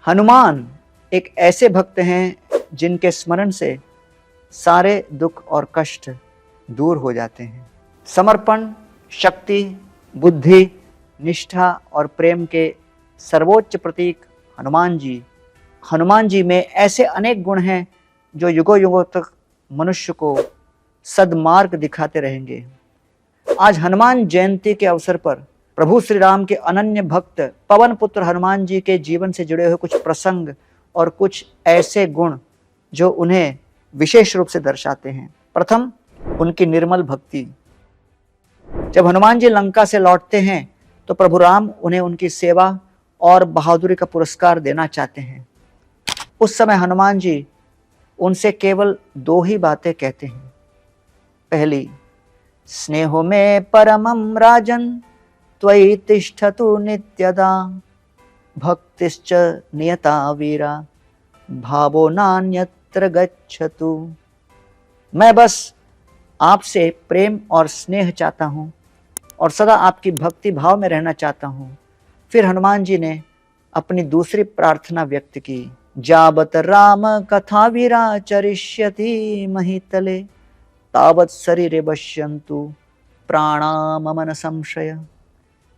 हनुमान एक ऐसे भक्त हैं जिनके स्मरण से सारे दुख और कष्ट दूर हो जाते हैं। समर्पण, शक्ति, बुद्धि, निष्ठा और प्रेम के सर्वोच्च प्रतीक हनुमान जी में ऐसे अनेक गुण हैं जो युगों युगों तक मनुष्य को सद्मार्ग दिखाते रहेंगे। आज हनुमान जयंती के अवसर पर प्रभु श्री राम के अनन्य भक्त पवन पुत्र हनुमान जी के जीवन से जुड़े हुए कुछ प्रसंग और कुछ ऐसे गुण जो उन्हें विशेष रूप से दर्शाते हैं। प्रथम, उनकी निर्मल भक्ति। जब हनुमान जी लंका से लौटते हैं तो प्रभु राम उन्हें उनकी सेवा और बहादुरी का पुरस्कार देना चाहते हैं। उस समय हनुमान जी उनसे केवल दो ही बातें कहते हैं। पहली, स्नेहो में परमं राजन त्वयि तिष्ठतु नित्यदा भक्तिश्च नियता वीरा भावो नान्यत्र गच्छतु। मैं बस आपसे प्रेम और स्नेह चाहता हूँ और सदा आपकी भक्ति भाव में रहना चाहता हूँ। फिर हनुमान जी ने अपनी दूसरी प्रार्थना व्यक्त की। जावत राम कथा वीरा चरिष्यति महितले तावत शरीरे पश्यन्तु प्राणा मम न संशय।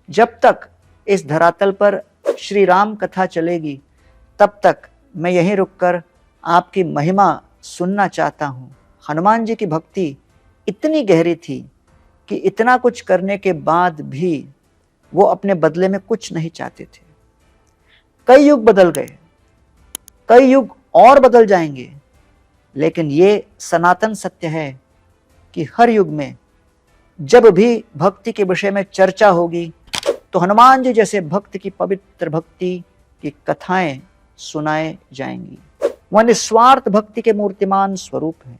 जब तक इस धरातल पर श्री राम कथा चलेगी तब तक मैं यहीं रुककर आपकी महिमा सुनना चाहता हूँ। हनुमान जी की भक्ति इतनी गहरी थी कि इतना कुछ करने के बाद भी वो अपने बदले में कुछ नहीं चाहते थे। कई युग बदल गए, कई युग और बदल जाएंगे, लेकिन ये सनातन सत्य है कि हर युग में जब भी भक्ति के विषय में चर्चा होगी तो हनुमान जी जैसे भक्त की पवित्र भक्ति की कथाएं सुनाए जाएंगी। वह निस्वार्थ भक्ति के मूर्तिमान स्वरूप है।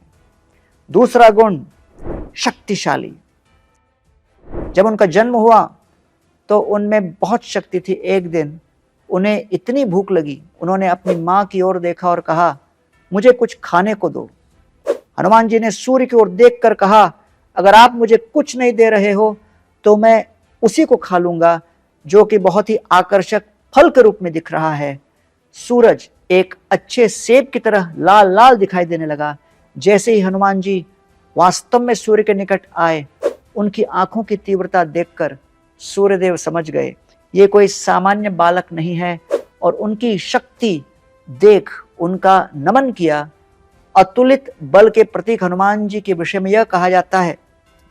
दूसरा गुण, शक्तिशाली। जब उनका जन्म हुआ तो उनमें बहुत शक्ति थी। एक दिन उन्हें इतनी भूख लगी, उन्होंने अपनी माँ की ओर देखा और कहा, मुझे कुछ खाने को दो। हनुमान जी ने सूर्य की ओर देखकर कहा, अगर आप मुझे कुछ नहीं दे रहे हो तो मैं उसी को खा लूंगा जो कि बहुत ही आकर्षक फल के रूप में दिख रहा है। सूरज एक अच्छे सेब की तरह लाल लाल दिखाई देने लगा। जैसे ही हनुमान जी वास्तव में सूर्य के निकट आए, उनकी आंखों की तीव्रता देखकर सूर्यदेव समझ गए ये कोई सामान्य बालक नहीं है और उनकी शक्ति देख उनका नमन किया। अतुलित बल के प्रतीक हनुमान जी के विषय में यह कहा जाता है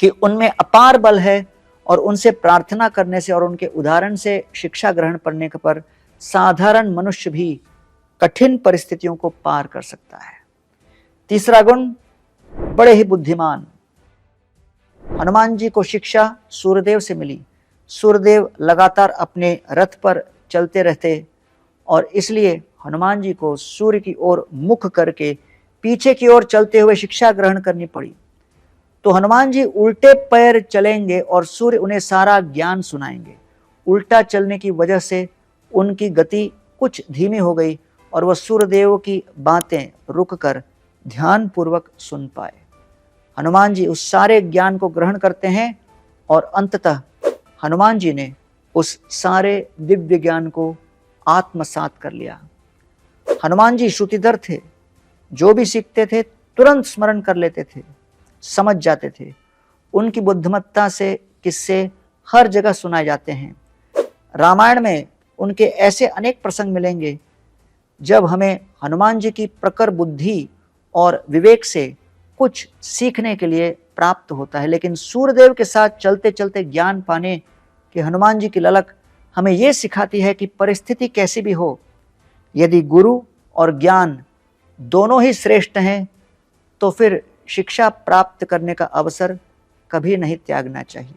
कि उनमें अपार बल है और उनसे प्रार्थना करने से और उनके उदाहरण से शिक्षा ग्रहण करने पर साधारण मनुष्य भी कठिन परिस्थितियों को पार कर सकता है। तीसरा गुण, बड़े ही बुद्धिमान। हनुमान जी को शिक्षा सूर्यदेव से मिली। सूर्यदेव लगातार अपने रथ पर चलते रहते और इसलिए हनुमान जी को सूर्य की ओर मुख करके पीछे की ओर चलते हुए शिक्षा ग्रहण करनी पड़ी। तो हनुमान जी उल्टे पैर चलेंगे और सूर्य उन्हें सारा ज्ञान सुनाएंगे। उल्टा चलने की वजह से उनकी गति कुछ धीमी हो गई और वह सूर्यदेव की बातें रुककर ध्यान पूर्वक सुन पाए। हनुमान जी उस सारे ज्ञान को ग्रहण करते हैं और अंततः हनुमान जी ने उस सारे दिव्य ज्ञान को आत्मसात कर लिया। हनुमान जी श्रुतिधर थे, जो भी सीखते थे तुरंत स्मरण कर लेते थे, समझ जाते थे। उनकी बुद्धिमत्ता से किस्से हर जगह सुनाए जाते हैं। रामायण में उनके ऐसे अनेक प्रसंग मिलेंगे जब हमें हनुमान जी की प्रखर बुद्धि और विवेक से कुछ सीखने के लिए प्राप्त होता है। लेकिन सूर्यदेव के साथ चलते चलते ज्ञान पाने की हनुमान जी की ललक हमें यह सिखाती है कि परिस्थिति कैसी भी हो, यदि गुरु और ज्ञान दोनों ही श्रेष्ठ हैं तो फिर शिक्षा प्राप्त करने का अवसर कभी नहीं त्यागना चाहिए।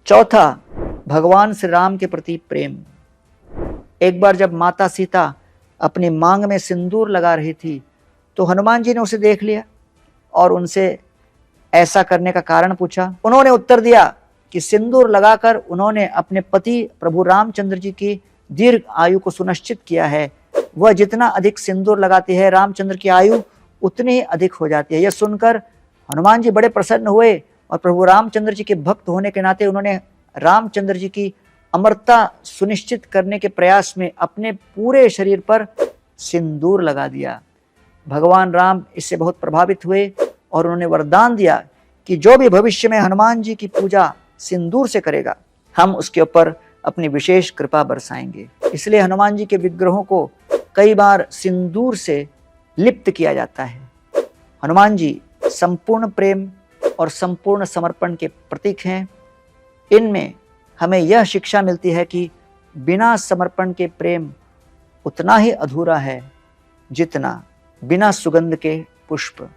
चौथा, भगवान श्री राम के प्रति प्रेम। एक बार जब माता सीता अपनी मांग में सिंदूर लगा रही थी तो हनुमान जी ने उसे देख लिया और उनसे ऐसा करने का कारण पूछा। उन्होंने उत्तर दिया कि सिंदूर लगाकर उन्होंने अपने पति प्रभु रामचंद्र जी की दीर्घ आयु को सुनिश्चित किया है। वह जितना अधिक सिंदूर लगाती है, रामचंद्र की आयु उतनी ही अधिक हो जाती है। यह सुनकर हनुमान जी बड़े प्रसन्न हुए और प्रभु रामचंद्र जी के भक्त होने के नाते उन्होंने रामचंद्र जी की अमरता सुनिश्चित करने के प्रयास में अपने पूरे शरीर पर सिंदूर लगा दिया। भगवान राम इससे बहुत प्रभावित हुए और उन्होंने वरदान दिया कि जो भी भविष्य में हनुमान जी की पूजा सिंदूर से करेगा, हम उसके ऊपर अपनी विशेष कृपा बरसाएंगे। इसलिए हनुमान जी के विग्रहों को कई बार सिंदूर से लिप्त किया जाता है। हनुमान जी संपूर्ण प्रेम और संपूर्ण समर्पण के प्रतीक हैं। इनमें हमें यह शिक्षा मिलती है कि बिना समर्पण के प्रेम उतना ही अधूरा है जितना बिना सुगंध के पुष्प।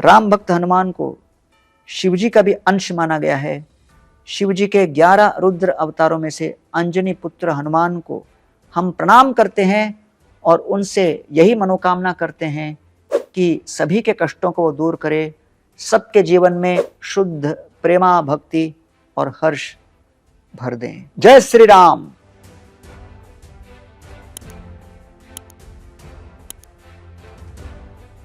राम भक्त हनुमान को शिवजी का भी अंश माना गया है। शिवजी के 11 रुद्र अवतारों में से अंजनी पुत्र हनुमान को हम प्रणाम करते हैं और उनसे यही मनोकामना करते हैं कि सभी के कष्टों को वो दूर करे, सबके जीवन में शुद्ध प्रेमा भक्ति और हर्ष भर दें। जय श्री राम।